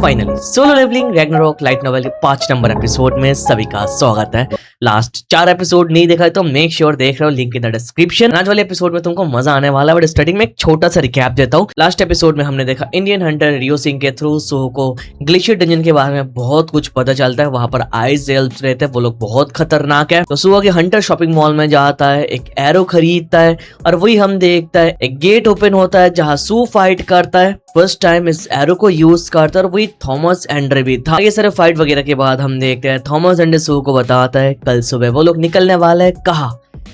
Finally Solo Leveling Ragnarok light novel के 5 number episode में सभी का स्वागत है। लास्ट 4 एपिसोड नहीं देखा है तो मेक श्योर देख रहे हो, लिंक इन द डिस्क्रिप्शन। आज वाले एपिसोड में तुमको मजा आने वाला है, बट स्टार्टिंग में एक छोटा सा रिकैप देता हूँ। लास्ट एपिसोड में हमने देखा इंडियन हंटर रियो सिंह के थ्रू सुहो को ग्लेशियर डंजन के बारे में बहुत कुछ पता चलता है। वहां पर आइस एल्व्स रहते हैं, वो लोग बहुत खतरनाक है। तो सुहो के हंटर शॉपिंग मॉल में जाता है, एक एरो खरीदता है और वही हम देखता है एक गेट ओपन होता है जहाँ सू फाइट करता है। फर्स्ट टाइम इस एरो को यूज करता है और वही थॉमस एंड्रे भी था। ये सारे फाइट वगैरह के बाद हम देखते हैं थॉमस एंड्रे सू को बताता है कल सुबह वो लोग निकलने वाला है कहा,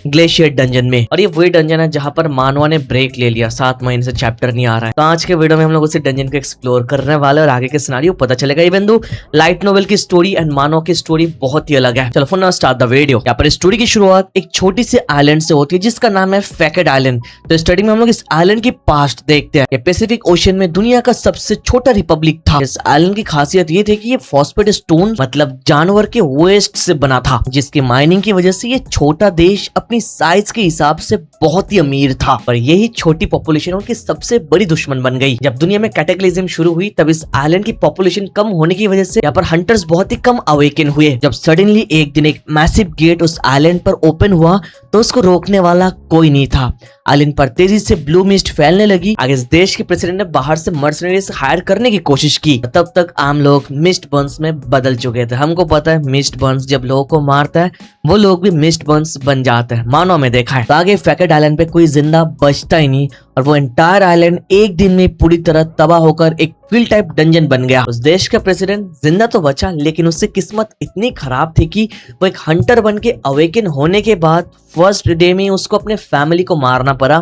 ग्लेशियर डंजन में। और ये वही डंजन है जहां पर मानवा ने ब्रेक ले लिया, 7 महीने से चैप्टर नहीं आ रहा है। तो आज के वीडियो में हम लोग उसी डंजन को एक्सप्लोर करने वाले और आगे के सिनेरियो पता चलेगा। इवन दो लाइट नोवेल की स्टोरी एंड मानवा की स्टोरी बहुत ही अलग है। चलो for now start the video. यहाँ पर स्टोरी की शुरुआत एक छोटी सी आइलैंड से होती है जिसका नाम है फैकेट आइलैंड। तो स्टडी में हम लोग इस आइलैंड की पास्ट देखते हैं। ये पैसिफिक ओशन में दुनिया का सबसे छोटा रिपब्लिक था। इस आइलैंड की खासियत ये थी कि ये फॉस्फेट स्टोन मतलब जानवर के वेस्ट से बना था, जिसकी माइनिंग की वजह से ये छोटा देश अपनी साइज के हिसाब से बहुत ही अमीर था। पर यही छोटी पॉपुलेशन उनकी सबसे बड़ी दुश्मन बन गई। जब दुनिया में कैटेक्लिज्म शुरू हुई तब इस आइलैंड की पॉपुलेशन कम होने की वजह से यहाँ पर हंटर्स बहुत ही कम अवेकन हुए। जब सडनली एक दिन एक मैसिव गेट उस आइलैंड पर ओपन हुआ तो उसको रोकने वाला कोई नहीं था। आइलैंड पर तेजी से ब्लू मिस्ट फैलने लगी। आगे इस देश के प्रेसिडेंट ने बाहर से मर्सनरीज हायर करने की कोशिश की। तब तक आम लोग मिस्ट बर्न्स में बदल चुके थे। हमको पता है मिस्ट बर्न्स जब लोगों को मारता है वो लोग भी मिस्ट बर्न्स बन जाते हैं, मानो में देखा है। तो आगे फैकेट आइलैंड पे कोई जिंदा बचता ही नहीं और वो एंटायर आइलैंड एक दिन में पूरी तरह तबाह होकर एक फील्ड टाइप डंजन बन गया। उस देश का प्रेसिडेंट जिंदा तो बचा लेकिन उसकी किस्मत इतनी खराब थी कि वो एक हंटर बन के अवेकन होने के बाद फर्स्ट डे में उसको अपने फैमिली को मारना पड़ा,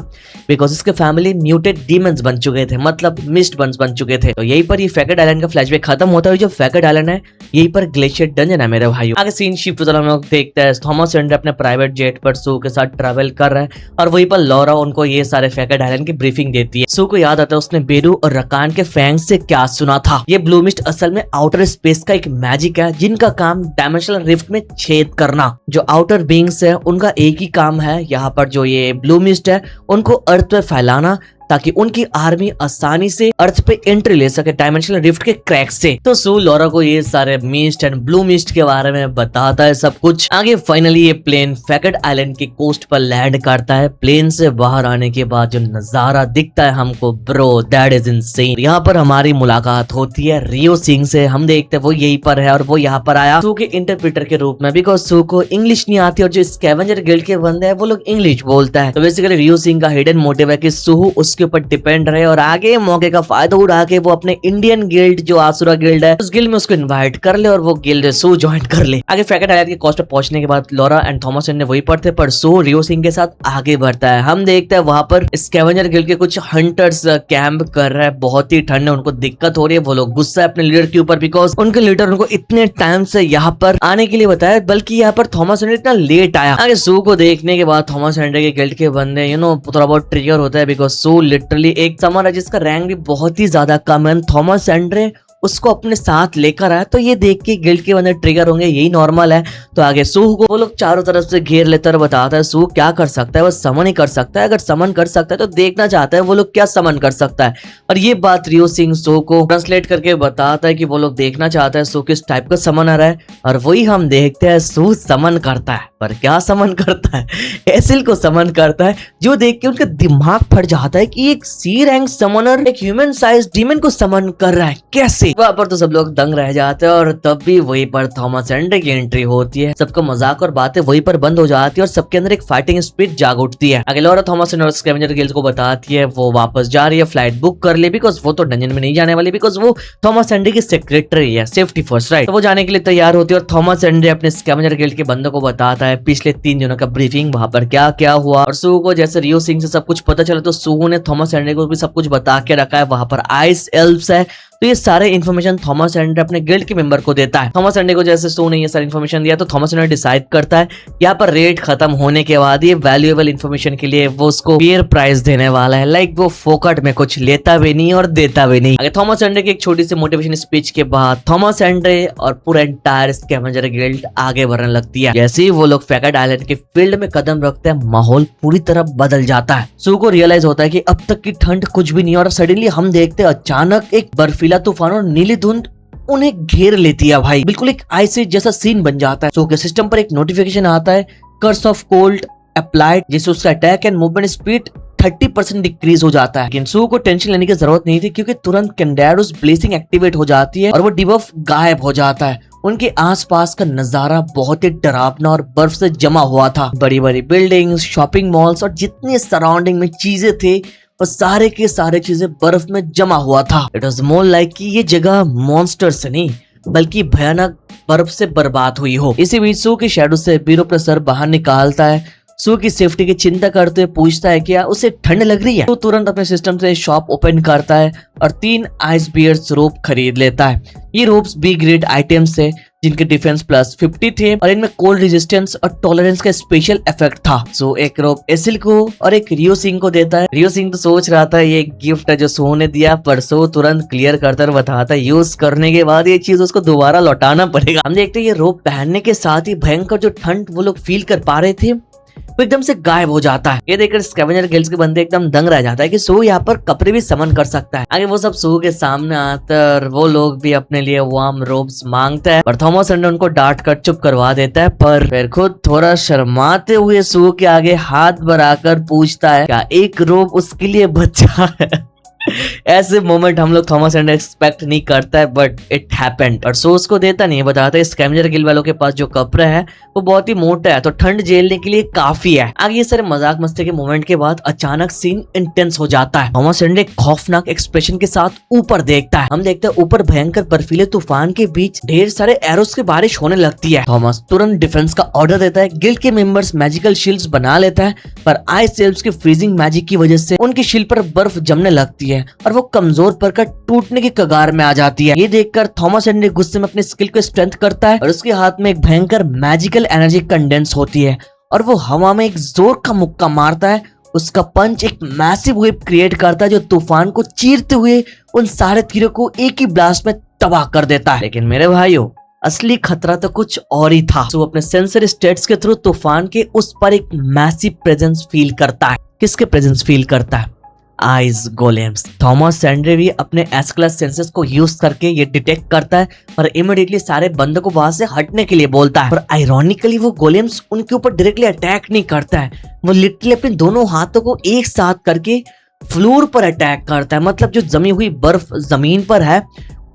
बिकॉज उसके फैमिली म्यूटेड डीमंस बन चुके थे, मतलब मिस्ट बर्न्स बन चुके थे। तो यही पर ये फैकेट आइलैंड का फ्लैशबैक खत्म होता है। जो फैकेट आइलैंड है यही पर ग्लेशियर डंजन है मेरे भाई। आगे सीन शिफ्ट होता है, हम लोग देखते हैं थॉमस एंड्रे अपने प्राइवेट जेट पर सू के साथ ट्रैवल कर रहे हैं और वहीं पर लॉरा उनको ये सारे फैकेट आइलैंड की ब्रीफिंग देती है। सू को याद आता है उसने बेरू और रकान के फैंग से क्या सुना था। ये ब्लू मिस्ट असल में आउटर स्पेस का एक मैजिक है जिनका काम डायमेंशनल रिफ्ट में छेद करना। जो आउटर बीइंग्स है उनका एक ही काम है, यहाँ पर जो ये ब्लू मिस्ट है उनको अर्थ पे फैलाना ताकि उनकी आर्मी आसानी से अर्थ पे एंट्री ले सके डायमेंशनल रिफ्ट के क्रैक से। तो सू लॉरा को ये सारे मिस्ट एंड ब्लू मिस्ट के बारे में बताता है सब कुछ। आगे फाइनली ये प्लेन फैकेट आइलैंड की कोस्ट पर लैंड करता है। प्लेन से बाहर आने के बाद जो नजारा दिखता है हमको, ब्रो दैट इज इनसेन। यहाँ पर हमारी मुलाकात होती है रियो सिंह से। हम देखते हैं वो यही पर है और वो यहाँ पर आया सू के इंटरप्रेटर के रूप में, बिकॉज सू को इंग्लिश नहीं आती और जो स्कैवेंजर गिल्ड के बंदे हैं वो लोग इंग्लिश बोलता है। तो बेसिकली रियो सिंह का हिडन मोटिव है कि सू उसके ऊपर डिपेंड रहे और आगे मौके का फायदा उठा के वो अपने इंडियन गिल्ड जो आसुरा गिल्ड है उस गिल्ड में उसको इनवाइट कर ले और वो गिल्ड सू ज्वाइन कर ले। आगे फैकेट आइलैंड के कोस्ट पे पहुंचने के बाद लॉरा एंड थॉमस ने वही पर थे, पर सू रियो सिंह के साथ आगे बढ़ता है। हम देखते हैं वहां पर स्कैवेंजर गिल्ड के कुछ हंटर्स कैंप कर रहे हैं। बहुत ही ठंड है, उनको दिक्कत हो रही है। वो लोग गुस्सा है अपने लीडर के ऊपर बिकॉज उनके लीडर उनको इतने टाइम से यहाँ पर आने के लिए बताया, बल्कि यहाँ पर थॉमस एंड्रे इतना लेट आया। आगे सू को देखने के बाद थॉमस एंड्रे के गिल्ड के बंदे थोड़ा बहुत ट्रिगर होता है बिकॉज सू लिटरली एक समर है जिसका रैंक भी बहुत ही ज्यादा कम है। थॉमस एंड्रे उसको अपने साथ लेकर आया तो ये देख के गिल्ड के बंदे ट्रिगर होंगे, यही नॉर्मल है। तो आगे सू को वो लोग चारों तरफ से घेर लेते और बताता है सू क्या कर सकता है, वो समन ही कर सकता है। अगर समन कर सकता है तो देखना चाहता है वो लोग क्या समन कर सकता है। और ये बात रियो सिंह सू को ट्रांसलेट करके बताता है कि वो लोग देखना चाहता है सू किस टाइप का समन आ रहा है। और वही हम देखते हैं सू समन करता है, पर क्या समन करता है, एसिल को समन करता है, जो देख के उनका दिमाग फट जाता है कि एक सी रैंक समनर एक ह्यूमन साइज डीमन को समन कर रहा है, कैसे। वहां पर तो सब लोग दंग रह जाते हैं और तब भी वहीं पर थॉमस एंड्रे की एंट्री होती है। सबका मजाक और बातें वहीं पर बंद हो जाती है और सबके अंदर एक फाइटिंग स्पिरिट जाग उठती है। अगले लॉरा थॉमस एंड्रे और स्कैवेंजर गिल्ड को बताती है वो वापस जा रही है, फ्लाइट बुक कर ले बिकॉज वो तो डंजन में नहीं जाने वाली, बिकॉज वो थॉमस एंड्रे की सेक्रेटरी है, सेफ्टी फर्स्ट राइट। तो वो जाने के लिए तैयार होती है और थॉमस एंड्रे अपने स्कैवेंजर गिल्ड के बंदों को बताता है पिछले 3 दिनों का ब्रीफिंग, वहां पर क्या क्या हुआ। और सू को जैसे रियो सिंह से सब कुछ पता चला तो सू ने थॉमस एंड्रे को भी सब कुछ बता के रखा है। वहां पर आइस एल्व्स है तो ये सारे इन्फॉर्मेशन थॉमस एंड्रे अपने गिल्ड के मेंबर को देता है। थॉमस एंड्रे को जैसे सू ने ये सारी इन्फॉर्मेशन दिया तो थॉमस एंड्रे डिसाइड करता है यहाँ पर रेट खत्म होने के बाद ये वैल्यूएबल इन्फॉर्मेशन के लिए वो उसको फेयर प्राइस देने वाला है। लाइक वो फोकट में कुछ लेता भी नहीं और देता भी नहीं। अगर थॉमस एंड्रे की एक छोटी सी मोटिवेशन स्पीच के बाद थॉमस एंड्रे और पूरा एंटायर स्कैवेंजर गिल्ड आगे बढ़ने लगती है। जैसे ही वो लोग फैकेट आइलैंड के फील्ड में कदम रखते हैं माहौल पूरी तरह बदल जाता है। सू को रियलाइज होता है कि अब तक की ठंड कुछ भी नहीं और सडनली हम देखते हैं अचानक एक बर्फीला तूफान और नीली धुंध उन्हें घेर लेती है भाई। बिल्कुल एक आइसिस जैसा सीन बन जाता है। सो के सिस्टम पर एक नोटिफिकेशन आता है, कर्स ऑफ कोल्ड अप्लाइड, जिससे उसका attack and movement speed 30% decrease हो जाता है। लेकिन सू को टेंशन लेने की जरूरत नहीं थी, क्योंकि तुरंत कैंडेरोस ब्लेसिंग एक्टिवेट हो जाती है और वो डिबफ गायब हो जाता है। उनके आसपास का नजारा बहुत ही डरावना और बर्फ से जमा हुआ था। बड़ी बड़ी बिल्डिंग्स, शॉपिंग मॉल्स और जितनी सराउंडिंग में चीजें थे वो सारे के सारे चीजें बर्फ में जमा हुआ था। इट वॉज मोर लाइक कि ये जगह मॉन्स्टर से नहीं बल्कि भयानक बर्फ से बर्बाद हुई हो। इसी बीच सू की शैडो से बीरो प्रोफेसर बाहर निकालता है। सू की सेफ्टी की चिंता करते हुए पूछता है क्या उसे ठंड लग रही है। तो तुरंत अपने सिस्टम से शॉप ओपन करता है और 3 आइस बियर्स रोप खरीद लेता है। ये रोप्स बी ग्रेड आइटम्स है, जिनके डिफेंस प्लस 50 थे और इनमें कोल्ड रेजिस्टेंस और टॉलरेंस का स्पेशल इफेक्ट था। सो एक रोप एसिल को और एक रियो सिंह को देता है। रियो सिंह तो सोच रहा था ये गिफ्ट है जो सो ने दिया, पर सो तुरंत क्लियर करता और बताता है यूज करने के बाद ये चीज उसको दोबारा लौटाना पड़ेगा। हम देखते हैं ये रोप पहनने के साथ ही भयंकर जो ठंड वो लोग फील कर पा रहे थे वो एकदम से गायब हो जाता है। ये देखकर स्कैवेंजर गिल्ड्स के बंदे एकदम दंग रह जाता है कि सू यहाँ पर कपड़े भी समन कर सकता है। आगे वो सब सू के सामने आता है और वो लोग भी अपने लिए वार्म रोब्स मांगता है, पर थॉमस एंडर उनको डांट कर चुप करवा देता है। पर फिर खुद थोड़ा शर्माते हुए सू के आगे हाथ बढ़ाकर पूछता है क्या एक रोब उसके लिए बचा है। ऐसे मोमेंट हम लोग थॉमस एंडर एक्सपेक्ट नहीं करता है, बट इट हैपेंड। और सो उसको देता नहीं, बताता है स्कैवेंजर गिल्ड वालों के पास जो कपड़ा है वो बहुत ही मोटा है, तो ठंड झेलने के लिए काफी है। आगे ये सारे मजाक मस्ती के मोमेंट के बाद अचानक सीन इंटेंस हो जाता है। थॉमस एंडर एक खौफनाक एक्सप्रेशन के साथ ऊपर देखता है। हम देखते हैं ऊपर भयंकर बर्फीले तूफान के बीच ढेर सारे एरोस की बारिश होने लगती है। थॉमस तुरंत डिफेंस का ऑर्डर देता है। गिल्ड के मेंबर्स मैजिकल शील्ड्स बना लेता है, पर आइस एल्व्स की फ्रीजिंग मैजिक की वजह से उनकी शील्ड पर बर्फ जमने लगती है और वो कमजोर पड़कर टूटने की कगार में आ जाती है। ये देखकर थॉमस एंडर गुस्से में अपने स्किल को स्ट्रेंथ करता है और उसके हाथ में एक भयंकर मैजिकल एनर्जी कंडेंस होती है और वो हवा में एक जोर का मुक्का मारता है। उसका पंच एक मैसिव वेव क्रिएट करता है जो तूफान को चीरते हुए उन सारे तीरों को एक ही ब्लास्ट में तबाह कर देता है। लेकिन मेरे भाइयों, असली खतरा तो कुछ और ही था। तो अपने सेंसर स्टेट्स के थ्रू तूफान के उस पर एक मैसिव प्रेजेंस फील करता है। किसके प्रेजेंस फील करता है? Ice golems. थॉमस एंडर भी अपने एस क्लास सेंसेस को यूज करके ये डिटेक्ट करता है और इमीडिएटली सारे बंदों को वहां से हटने के लिए बोलता है। पर आयरॉनिकली वो गोलेम्स उनके ऊपर डायरेक्टली अटैक नहीं करता है, वो लिटरली अपने दोनों हाथों को एक साथ करके फ्लोर पर अटैक करता है। मतलब जो जमी हुई बर्फ जमीन पर है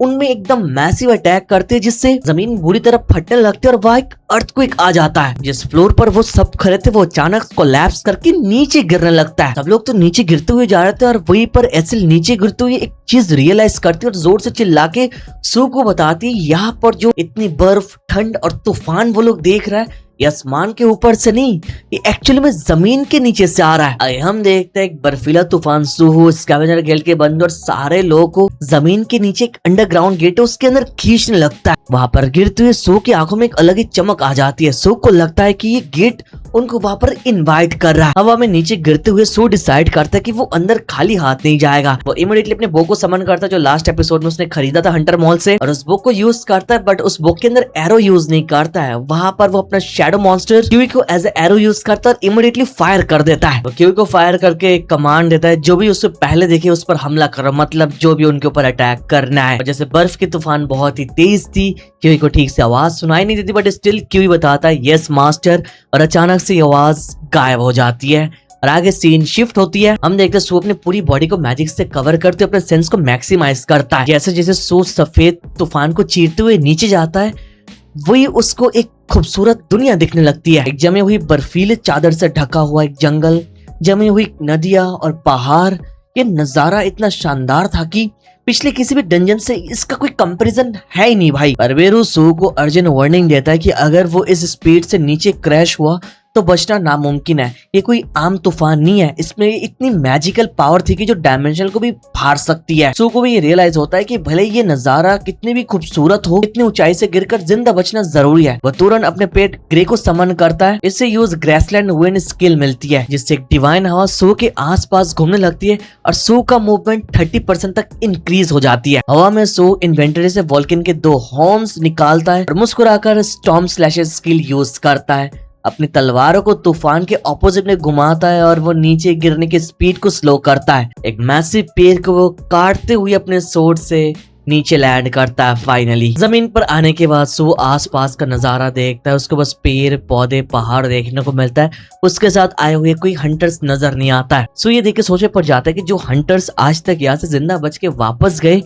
उनमें एकदम मैसिव अटैक करते हैं, जिससे जमीन बुरी तरह फटने लगती है और वह एक अर्थक्वेक आ जाता है। जिस फ्लोर पर वो सब खड़े थे वो अचानक कोलैप्स करके नीचे गिरने लगता है। सब लोग तो नीचे गिरते हुए जा रहे थे और वहीं पर एसिल नीचे गिरते हुए एक चीज रियलाइज करती है और जोर से चिल्ला के सू को बताती है यहाँ पर जो इतनी बर्फ, ठंड और तूफान वो लोग देख रहा है ये आसमान के ऊपर से नहीं, ये एक्चुअली में जमीन के नीचे से आ रहा है। आइए हम देखते हैं एक बर्फीला तूफान सूहो, स्कैवेंजर गिल्ड के बंदे और सारे लोगों को जमीन के नीचे एक अंडरग्राउंड गेट है उसके अंदर खींचने लगता है। वहां पर गिरते हुए सू की आंखों में एक अलग ही चमक आ जाती है। सू को लगता है कि ये गेट उनको वहां पर इनवाइट कर रहा है। हवा में नीचे गिरते हुए सू डिसाइड करता है कि वो अंदर खाली हाथ नहीं जाएगा। वो इमीडिएटली अपने बुक को समन करता है जो लास्ट एपिसोड में उसने खरीदा था हंटर मॉल से, और उस बुक को यूज करता है, बट उस बुक के अंदर एरो यूज नहीं करता है। वहां पर वो अपना शैडो मॉन्स्टर क्यूई को एज एरो यूज करता है और इमीडिएटली फायर कर देता है। क्यूई को फायर करके कमांड देता है जो भी उससे पहले देखे उस पर हमला करो, मतलब जो भी उनके ऊपर अटैक करना है। और जैसे बर्फ की तूफान बहुत ही तेज थी, क्यूई को ठीक से आवाज सुनाई नहीं देती, बट स्टिल क्यूई बताता है यस मास्टर, और अचानक से आवाज गायब हो जाती है और आगे सीन शिफ्ट होती है। हम देखते हैं सू अपनी पूरी बॉडी को मैजिक से कवर करते अपने सेंस को मैक्सिमाइज करता है। जैसे जैसे सू सफेद तूफान को चीरते हुए नीचे जाता है वही उसको एक खूबसूरत दुनिया दिखने लगती है। एक जमे हुई बर्फीले चादर से ढका हुआ एक जंगल, जमी हुई नदियां और पहाड़। ये नजारा इतना शानदार था कि पिछले किसी भी डंजन से इसका कोई कंपैरिजन है ही नहीं भाई। अरवेरू सू को अर्जेंट वार्निंग देता है कि अगर वो इस स्पीड से नीचे क्रैश हुआ तो बचना नामुमकिन है। ये कोई आम तूफान नहीं है, इसमें इतनी मैजिकल पावर थी कि जो डायमेंशन को भी फाड़ सकती है। सू को भी ये रियलाइज होता है कि भले ये नजारा कितनी भी खूबसूरत हो, इतनी ऊंचाई से गिरकर जिंदा बचना जरूरी है। वह तुरंत अपने पेट ग्रे को समन करता है। इससे यूज ग्रेसलैंड विंड स्किल मिलती है, जिससे एक डिवाइन हवा सू के आसपास घूमने लगती है और सू का मूवमेंट 30% तक इंक्रीज हो जाती है। हवा में सू इन्वेंटरी से वॉल्केन के 2 हॉर्न्स निकालता है और मुस्कुराकर स्टॉर्म स्लैशेस स्किल यूज करता है। अपनी तलवारों को तूफान के ऑपोजिट में घुमाता है और वो नीचे गिरने की स्पीड को स्लो करता है। एक मैसिव पेड़ को वो काटते हुए अपने सोर्ड से नीचे लैंड करता है फाइनली। जमीन पर आने के बाद सू आसपास का नजारा देखता है, उसको बस पेड़ पौधे पहाड़ देखने को मिलता है, उसके साथ आए हुए कोई हंटर्स नजर नहीं आता है। सू ये देख के सोचे पड़ जाता है कि जो हंटर्स आज तक यहाँ से जिंदा बच के वापस गए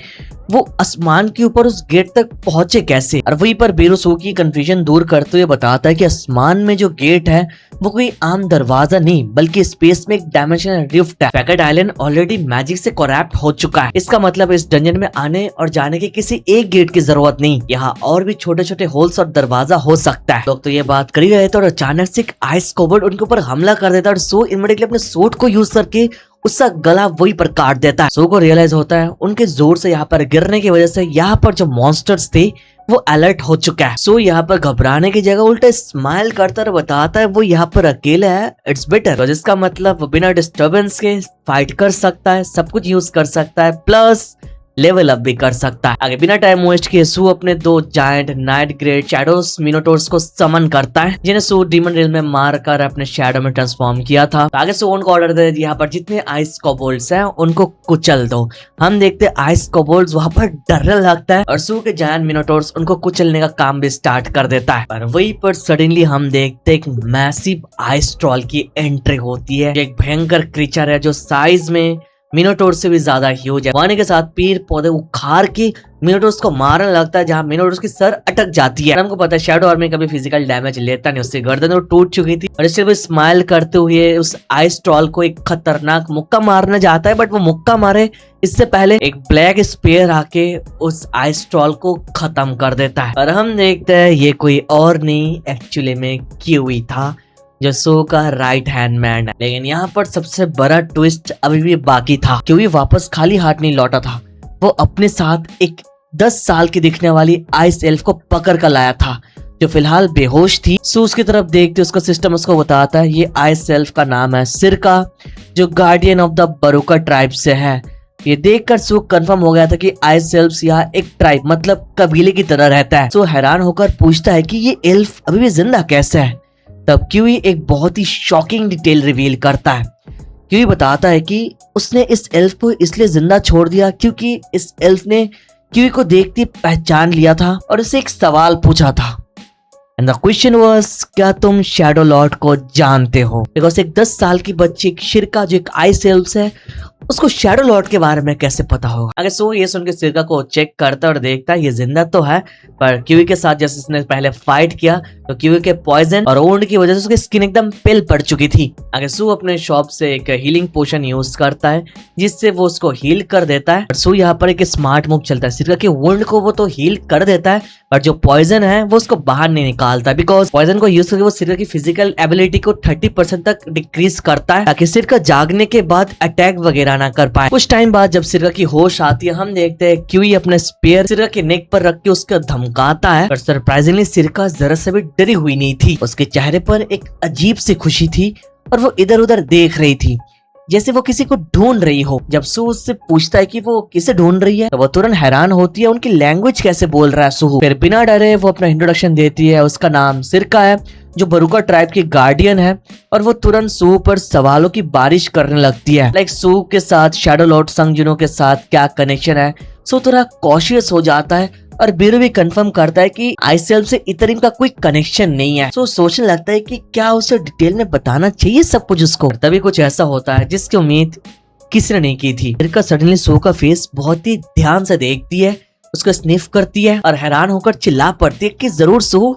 वो आसमान के ऊपर उस गेट तक पहुंचे कैसे। और वहीं पर बीरू सू की कंफ्यूजन दूर करते हुए बताता है कि आसमान में जो गेट है वो कोई आम दरवाजा नहीं बल्कि स्पेस में एक डायमेंशनल रिफ्ट है। पैकेट आइलैंड ऑलरेडी मैजिक से करप्ट हो चुका है, इसका मतलब इस डंजन में आने और जाने के किसी एक गेट की जरूरत नहीं, यहाँ और भी छोटे छोटे होल्स और दरवाजा हो सकता है। लोग तो ये बात कर ही रहे थे और अचानक से एक आइस कोबर्ड उनके ऊपर हमला कर देता है और सो इमीडिएटली अपने सूट को यूज करके उसका गला वही पर काट देता है। सो को रियलाइज होता है उनके जोर से यहाँ पर गिरने की वजह से यहाँ पर जो मॉन्स्टर्स थे वो अलर्ट हो चुका है। सो यहाँ पर घबराने की जगह उल्टा स्माइल करता और बताता है वो यहाँ पर अकेला है, इट्स बेटर, तो जिसका मतलब वो बिना डिस्टर्बेंस के फाइट कर सकता है, सब कुछ यूज कर सकता है, प्लस लेवल अप भी कर सकता है। आगे बिना टाइम वेस्ट किए सू अपने 2 जायंट नाइट ग्रेड शैडोस मिनोटोर्स को समन करता है, जिन्हें सू डीमन रिल में मारकर अपने शैडो में ट्रांसफॉर्म किया था। आगे सू उनको ऑर्डर दे यहाँ पर जितने आइस कोबोल्ड्स हैं उनको कुचल दो। हम देखते आइस कोबोल्ड्स वहां पर डरने लगता है और सू के जायंट मिनोटोर्स उनको कुचलने का काम भी स्टार्ट कर देता है। पर वहीं पर सडनली हम देखते एक मैसिव आइस ट्रॉल की एंट्री होती है। एक भयंकर क्रीचर है जो साइज में मिनोटोर से भी ज्यादा ह्यूज है। पानी के साथ पेड़ पौधे उखाड़ के मिनोटोर्स को मारने लगता है, जहां मिनोटोर्स की सर अटक जाती है। हमको पता है शैडो आर्मी कभी फिजिकल डैमेज लेता नहीं, उससे गर्दन तो टूट चुकी थी और इससे भी स्माइल करते हुए उस आइस ट्रॉल को एक खतरनाक मुक्का मारने जाता है, बट वो मुक्का मारे इससे पहले एक ब्लैक स्पेयर आके उस आइस ट्रॉल को खत्म कर देता है। और हम देखते हैं ये कोई और नहीं एक्चुअली में किवी था जो सो का राइट हैंड मैन है। लेकिन यहाँ पर सबसे बड़ा ट्विस्ट अभी भी बाकी था, क्योंकि वापस खाली हाथ नहीं लौटा था, वो अपने साथ एक 10 साल की दिखने वाली आइस एल्फ को पकड़ कर लाया था जो फिलहाल बेहोश थी। सो उसकी तरफ देखते उसका सिस्टम उसको बताता है ये आइस एल्फ का नाम है सिरका, जो गार्डियन ऑफ द बरूका ट्राइब से है। ये देखकर सो कंफर्म हो गया था कि आइस एल्फ यहाँ एक ट्राइब मतलब कबीले की तरह रहता है। सो हैरान होकर पूछता है कि ये एल्फ अभी भी जिंदा कैसे है। तब क्यूई एक बहुत ही शॉकिंग डिटेल रिवील करता है। क्यूई बताता है कि उसने इस एल्फ को इसलिए जिंदा छोड़ दिया क्योंकि इस एल्फ ने क्यूई को देखते पहचान लिया था और उसे एक सवाल पूछा था। एंड द क्वेश्चन वाज, क्या तुम शैडो लॉर्ड को जानते हो? बिकॉज एक 10 साल की बच्ची शिरका जो एक आइस एल्फ है उसको शैडो लॉर्ड के बारे में कैसे पता होगा। अगर सो ये सुन के सिरका को चेक करता और देखता है ये जिंदा तो है, पर क्यूई के साथ जैसे इसने पहले फाइट किया तो क्यूई के पॉइजन और वुंड की वजह से उसकी स्किन एकदम पेल पड़ चुकी थी। आगे सू अपने शॉप से एक हीलिंग पोशन यूज करता है जिससे वो उसको हील कर देता है। सू यहाँ पर एक स्मार्ट मूव चलता है, सिरका के वुंड को वो तो हील कर देता है पर जो पॉइजन है वो उसको बाहर नहीं निकालता, बिकॉज पॉइजन को यूज करके वो सिरका की फिजिकल एबिलिटी को 30% तक डिक्रीज करता है ताकि सिरका जागने के बाद अटैक वगैरह ना कर पाए। कुछ टाइम बाद जब सिरका की होश आती है हम देखते हैं क्यूई अपने स्पेयर सिरका के नेक पर रख के उसका धमकाता है, पर सरप्राइजिंगली सिरका जरा से भी डरी हुई नहीं थी। उसके चेहरे पर एक अजीब सी खुशी थी और वो इधर उधर देख रही थी जैसे वो किसी को ढूंढ रही हो। जब सू उससे पूछता है कि वो किसे ढूंढ रही है तो वो तुरंत हैरान होती है उनकी लैंग्वेज कैसे बोल रहा है सू। फिर बिना डरे वो अपना इंट्रोडक्शन देती है, उसका नाम सिरका है जो बरूका ट्राइब की गार्डियन है और वो तुरंत सू पर सवालों की बारिश करने लगती है। लाइक सू के साथ शैडो लॉर्ड संग जुनो के साथ क्या कनेक्शन है। सू थोड़ा कॉशियस हो जाता है और बीरू भी कंफर्म करता है कि आइस एल्फ से इतरिम का कोई कनेक्शन नहीं है। सो सोचने लगता है कि क्या उसे डिटेल में बताना चाहिए सब कुछ उसको। तभी कुछ ऐसा होता है जिसकी उम्मीद किसी ने नहीं की थी। सिरका सडनली सू का फेस बहुत ही ध्यान से देखती है, उसको स्निफ करती है और हैरान होकर चिल्ला पड़ती है कि जरूर सू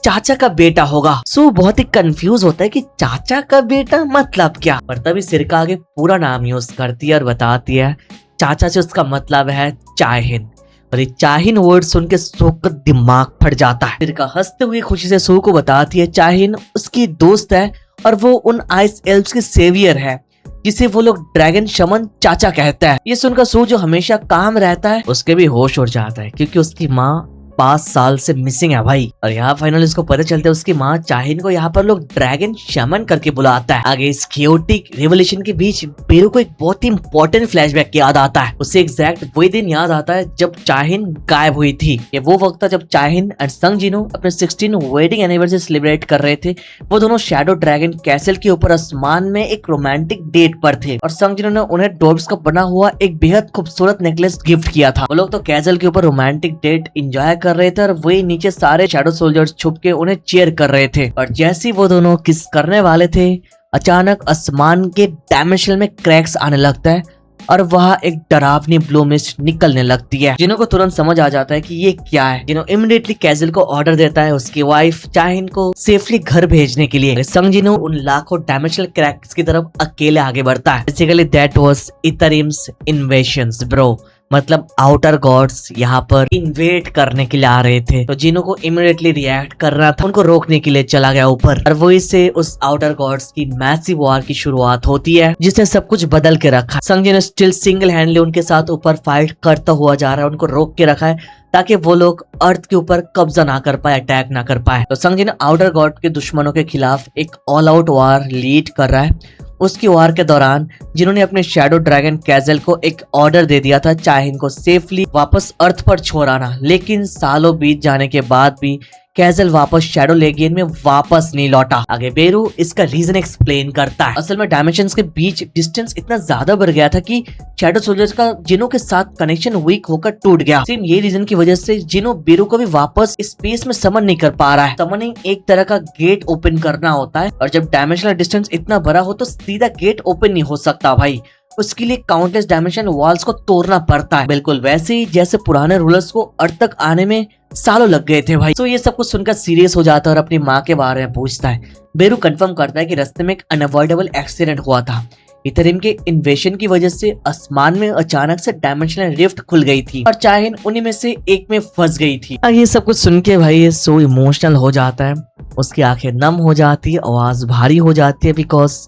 चाचा का बेटा होगा। सू बहुत ही कंफ्यूज होता है कि चाचा का बेटा मतलब क्या, पर तभी सिरका आगे पूरा नाम यूज करती है और बताती है चाचा से उसका मतलब है चाहिन। और ये चाहिन वर्ड सुन के सू का दिमाग फट जाता है। सिरका हंसते हुए खुशी से सू को बताती है चाहिन उसकी दोस्त है और वो उन आइस एल्फ्स की सेवियर है जिसे वो लोग ड्रैगन शमन चाचा कहता है। ये सुनकर सू जो हमेशा काम रहता है उसके भी होश उड़ जाता है क्योंकि उसकी माँ 5 साल से मिसिंग है भाई। और यहाँ फाइनली उसको पता चलता है उसकी माँ चाहिन को यहाँ पर लोग ड्रैगन शमन करके बुलाता है। आगे इस क्योटिक रेवोल्यूशन के बीच बेरू को एक बहुत ही इंपॉर्टेंट फ्लैशबैक याद आता है। उसे एग्जैक्ट वही दिन याद आता है जब चाहिन गायब हुई थी। ये वो वक्त था जब चाहिन एंड संग जिनो अपने 16 वेडिंग एनिवर्सरी सेलिब्रेट कर रहे थे। वो दोनों शैडो ड्रैगन कैसल के ऊपर आसमान में एक रोमांटिक डेट पर थे और संग जिनो ने उन्हें डॉर्ब्स का बना हुआ एक बेहद खूबसूरत नेकलेस गिफ्ट किया था। वो लोग तो कैसल के ऊपर रोमांटिक डेट एंजॉय कर रहे थे और वही नीचे सारे शैडो सोल्जर्स छुप के उन्हें चीयर कर रहे थे। और जैसे वो दोनों किस करने वाले थे, अचानक आसमान के डायमेंशन में क्रैक्स आने लगता है और वहाँ एक डरावनी ब्लू मिस्ट निकलने लगती है। जिनो को तुरंत समझ आ जाता है कि ये क्या है। जिनो इमीडिएटली कैजल को ऑर्डर देता है उसकी वाइफ चाहिन को सेफली घर भेजने के लिए। संग जिनो उन लाखों डायमेंशनल क्रैक्स की तरफ अकेले आगे बढ़ता है। बेसिकली दैट वाज इथरिम्स इन्वेशंस ब्रो, मतलब आउटर गॉड्स यहाँ पर इन्वेट करने के लिए आ रहे थे। तो जिनो को इमीडिएटली रिएक्ट करना था, उनको रोकने के लिए चला गया ऊपर और वही से उस आउटर गॉड्स की मैसिव वॉर की शुरुआत होती है जिसने सब कुछ बदल के रखा। संग जिनो स्टिल सिंगल हैंडली उनके साथ ऊपर फाइट करता हुआ जा रहा है, उनको रोक के रखा है ताकि वो लोग अर्थ के ऊपर कब्जा ना कर पाए, अटैक ना कर पाए। तो संग जिनो आउटर गॉड के दुश्मनों के खिलाफ एक ऑल आउट वॉर लीड कर रहा है। उसकी वार के दौरान जिन्होंने अपने शैडो ड्रैगन कैजल को एक ऑर्डर दे दिया था चाहिन को सेफली वापस अर्थ पर छोड़ आना, लेकिन सालों बीत जाने के बाद भी कैजल वापस शैडो लेगियन में वापस नहीं लौटा। आगे बेरू इसका रीजन एक्सप्लेन करता है। असल में डायमेंशंस के बीच डिस्टेंस इतना ज्यादा बढ़ गया था कि शैडो सोल्जर्स का जिनो के साथ कनेक्शन वीक होकर टूट गया। सेम ये रीजन की वजह से जिनो बेरू को भी वापस स्पेस में समन नहीं कर पा रहा है। समनिंग एक तरह का गेट ओपन करना होता है और जब डायमेंशनल डिस्टेंस इतना बड़ा हो तो सीधा गेट ओपन नहीं हो सकता भाई, उसके लिए काउंटलेस डायमेंशन वॉल्स को तोड़ना पड़ता है। बिल्कुल वैसे ही जैसे पुराने रूलर्स को अर्थ तक आने में सालों लग गए थे भाई। तो ये सब कुछ सुनकर सीरियस हो जाता है और अपनी माँ के बारे में पूछता है। बेरू कंफर्म करता है कि रास्ते में एक अनअवॉइडेबल एक्सीडेंट हुआ था। इथरिम के इन्वेशन की वजह से आसमान में अचानक से डायमेंशनल रिफ्ट खुल गई थी और चाहिन उन्हीं में से एक में फंस गई थी। ये सब कुछ सुन के भाई ये सो इमोशनल हो जाता है, उसकी आंखें नम हो जाती है, आवाज भारी हो जाती है, बिकॉज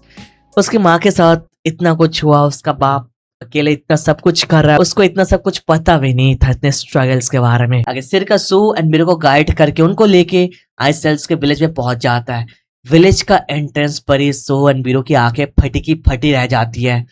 उसकी माँ के साथ इतना कुछ हुआ, उसका बाप अकेले इतना सब कुछ कर रहा है, उसको इतना सब कुछ पता भी नहीं था इतने स्ट्रगल्स के बारे में। आगे सिर का सू एंड बेरू को गाइड करके उनको लेके आइसेल्स के विलेज में पहुंच जाता है। विलेज का एंट्रेंस पर ही सू एंड बेरू की आंखें फटी की फटी रह जाती है।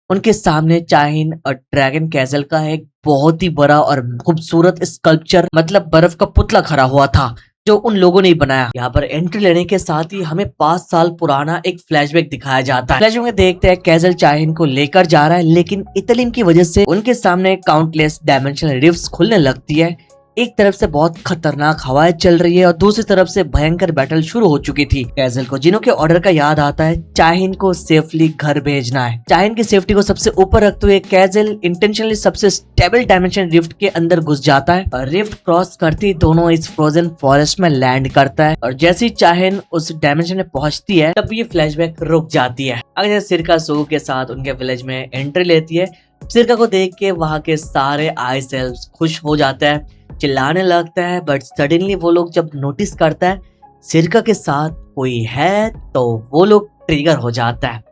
उनके सामने चाहिन और ड्रैगन कैसल का एक बहुत ही बड़ा और खूबसूरत स्कल्पचर, मतलब बर्फ का पुतला खड़ा हुआ था जो उन लोगों ने ही बनाया। यहाँ पर एंट्री लेने के साथ ही हमें 5 साल पुराना एक फ्लैशबैक दिखाया जाता है। फ्लैशबैक में देखते हैं कैसल चाहिन को लेकर जा रहा है, लेकिन इथरिम की वजह से उनके सामने काउंटलेस डायमेंशनल रिफ्ट्स खुलने लगती है। एक तरफ से बहुत खतरनाक हवाएं चल रही है और दूसरी तरफ से भयंकर बैटल शुरू हो चुकी थी। कैसल को जिनो के ऑर्डर का याद आता है, चाहिन को सेफली घर भेजना है। चाहिन की सेफ्टी को सबसे ऊपर रखते हुए कैसल इंटेंशनली सबसे स्टेबल डायमेंशन रिफ्ट के अंदर घुस जाता है और रिफ्ट क्रॉस करती दोनों इस फ्रोजन फॉरेस्ट में लैंड करता है। और जैसे ही चाहिन उस डायमेंशन में पहुंचती है तब ये फ्लैशबैक रुक जाती है। अगर सिरका सू के साथ उनके विलेज में एंट्री लेती है। सिरका को देख के वहाँ के सारे आइस एल्व्स खुश हो जाते हैं, चिल्लाने लगता है, बट सडनली वो लोग जब नोटिस करता है सिरका के साथ कोई है तो वो लोग ट्रिगर हो जाता है।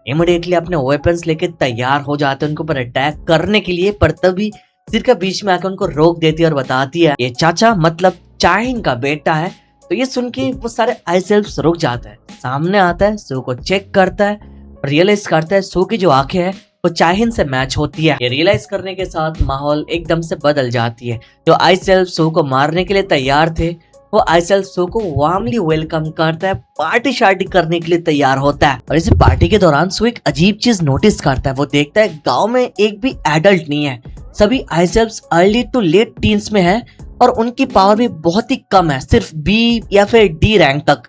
इमीडिएटली अपने वेपन्स लेके तैयार हो जाते हैं उनके ऊपर अटैक करने के लिए, पर तभी सिरका बीच में आकर उनको रोक देती है और बताती है ये चाचा मतलब चाहिन का बेटा है। तो ये सुन के वो सारे आइसेल्व्स रुक जाता है, सामने आता है, सू को चेक करता है, रियलाइज करता है सू की जो आंखें है वो चाहिन से मैच होती है। ये रियलाइज करने के साथ माहौल एकदम से बदल जाती है। जो आइसेल्व सू को मारने के लिए तैयार थे वो आइसेल्व सू को वार्मली वेलकम करता है, पार्टी शार्टी करने के लिए तैयार होता है। और इसी पार्टी के दौरान सू एक अजीब चीज नोटिस करता है। वो देखता है गांव में एक भी एडल्ट नहीं है, सभी आइसेल्व्स अर्ली टू लेट टीन्स में है और उनकी पावर भी बहुत ही कम है, सिर्फ बी या फिर डी रैंक तक।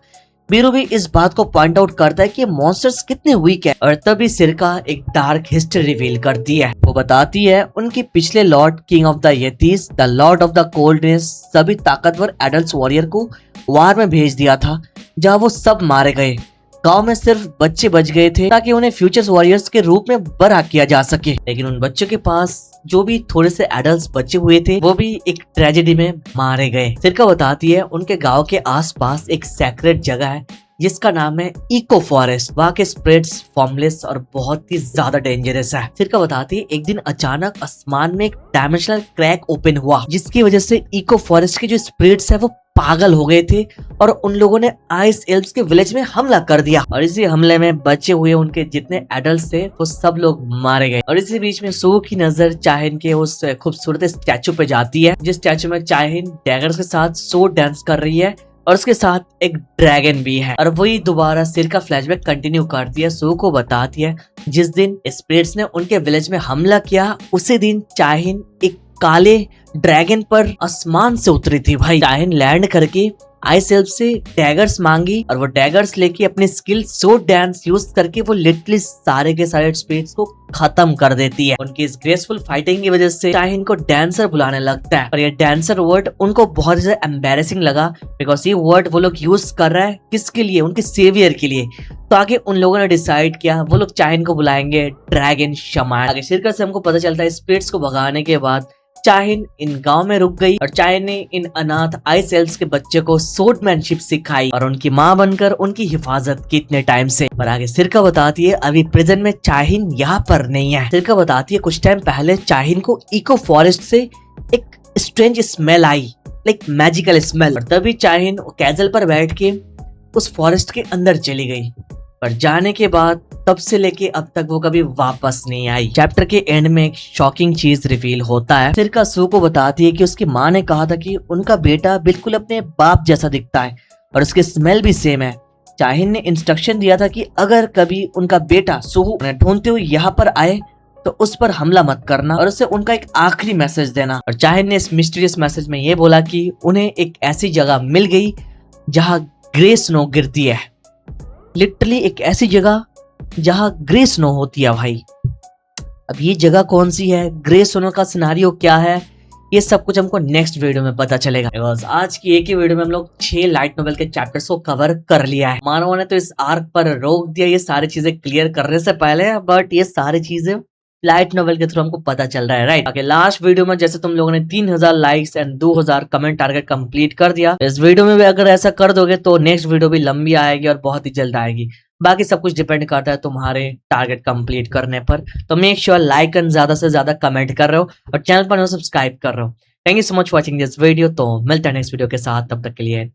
बीरू भी इस बात को पॉइंट आउट करता है कि मॉन्स्टर्स कितने वीक है। और तभी सिरका एक डार्क हिस्ट्री रिवील करती है। वो बताती है उनके पिछले लॉर्ड किंग ऑफ द येतीस, the Lord of the coldness, सभी ताकतवर एडल्ट वॉरियर को वार में भेज दिया था जहाँ वो सब मारे गए। गांव में सिर्फ बच्चे बच गए थे ताकि उन्हें फ्यूचर वॉरियर्स के रूप में बड़ा किया जा सके, लेकिन उन बच्चों के पास जो भी थोड़े से एडल्ट्स बचे हुए थे वो भी एक ट्रेजेडी में मारे गए। सिरका बताती है उनके गांव के आसपास एक सेक्रेट जगह है जिसका नाम है इको फॉरेस्ट। वहाँ के स्प्रिट्स फॉर्मलेस और बहुत ही ज्यादा डेंजरस है। सिरका बताती है एक दिन अचानक आसमान में एक डायमेंशनल क्रैक ओपन हुआ, जिसकी वजह से इको फॉरेस्ट के जो स्पिरिट्स है वो पागल हो गए थे और उन लोगों ने आइस एल्व्स के विलेज में हमला कर दिया। और इसी हमले में बचे हुए उनके जितने एडल्ट थे वो सब लोग मारे गए। और इसी बीच में सू की नजर चाहिन के उस खूबसूरत स्टैचू पे जाती है, जिस स्टैचू में चाहिन डैगर्स के साथ सोर्ड डांस कर रही है और उसके साथ एक ड्रैगन भी है। और वही दोबारा सिर का फ्लैशबैक कंटिन्यू करती है, सू को बताती है जिस दिन स्पिरिट्स ने उनके विलेज में हमला किया उसी दिन चाहिन एक काले ड्रैगन पर आसमान से उतरी थी भाई। चाहिन लैंड करके आइस एल्फ से डैगर्स मांगी और वो डैगर्स लेके अपनी स्किल सोर्ड डांस यूज करके वो लिटरली सारे के सारे स्पिरिट्स को खत्म कर देती है। उनकी इस ग्रेसफुल फाइटिंग की वजह से चाहिन को डांसर बुलाने लगता है और ये डांसर वर्ड उनको बहुत ज्यादा एम्बैरेसिंग लगा, बिकॉज ये वर्ड वो लोग यूज कर रहा है किसके लिए, उनके सेवियर के लिए। तो आगे उन लोगों ने डिसाइड किया वो लोग चाहिन को बुलाएंगे ड्रैगन शमान। आगे सिरका से हमको पता चलता है स्पिरिट्स को भगाने के बाद चाहिन इन गांव में रुक गई और चाहिन ने इन अनाथ आइस एल्व्स के बच्चे को सोर्डमैनशिप सिखाई और उनकी माँ बनकर उनकी हिफाजत की इतने टाइम से। और आगे सिरका बताती है अभी प्रिजन में चाहिन यहाँ पर नहीं है। सिरका बताती है कुछ टाइम पहले चाहिन को इको फॉरेस्ट से एक स्ट्रेंज स्मेल आई, लाइक मैजिकल स्मेल, और तभी चाहिन कैजल पर बैठ के उस फॉरेस्ट के अंदर चली गई। पर जाने के बाद तब से लेके अब तक वो कभी वापस नहीं आई। चैप्टर के एंड में एक शॉकिंग चीज रिवील होता है। सिरका सू को बताती है कि उसकी माँ ने कहा था कि उनका बेटा बिल्कुल अपने बाप जैसा दिखता है और उसकी स्मेल भी सेम है। चाहिन ने इंस्ट्रक्शन दिया था कि अगर कभी उनका बेटा सुहू उन्हें ढूंढते हुए यहाँ पर आए तो उस पर हमला मत करना और उसे उनका एक आखिरी मैसेज देना। और चाहिन ने इस मिस्टीरियस मैसेज में ये बोला कि उन्हें एक ऐसी जगह मिल गई जहाँ ग्रे स्नो गिरती है, लिटरली एक ऐसी जगह जहां ग्रे स्नो होती है भाई। अब ये जगह कौन सी है, ग्रे स्नो का सिनारियो क्या है, ये सब कुछ हमको नेक्स्ट वीडियो में पता चलेगा। बिकॉज आज की एक ही वीडियो में हम लोग 6 लाइट नोवेल के चैप्टर्स को कवर कर लिया है। मानव ने तो इस आर्क पर रोक दिया ये सारी चीजें क्लियर करने से पहले, बट ये सारी चीजें लाइट नोवेल के थ्रू हमको पता चल रहा है, राइट। आगे लास्ट वीडियो में जैसे तुम लोगों ने 3000 likes and 2000 comment target complete कर दिया, इस वीडियो में भी अगर ऐसा कर दोगे तो नेक्स्ट वीडियो भी लंबी आएगी और बहुत ही जल्द आएगी। बाकी सब कुछ डिपेंड करता है तुम्हारे टारगेट कंप्लीट करने पर। तो मेक श्योर लाइक एंड ज्यादा से ज्यादा कमेंट कर रहे हो और चैनल पर सब्सक्राइब कर रहे हो। Thank you so much watching this video. तो मिलते हैं नेक्स्ट वीडियो के साथ, तब तक के लिए।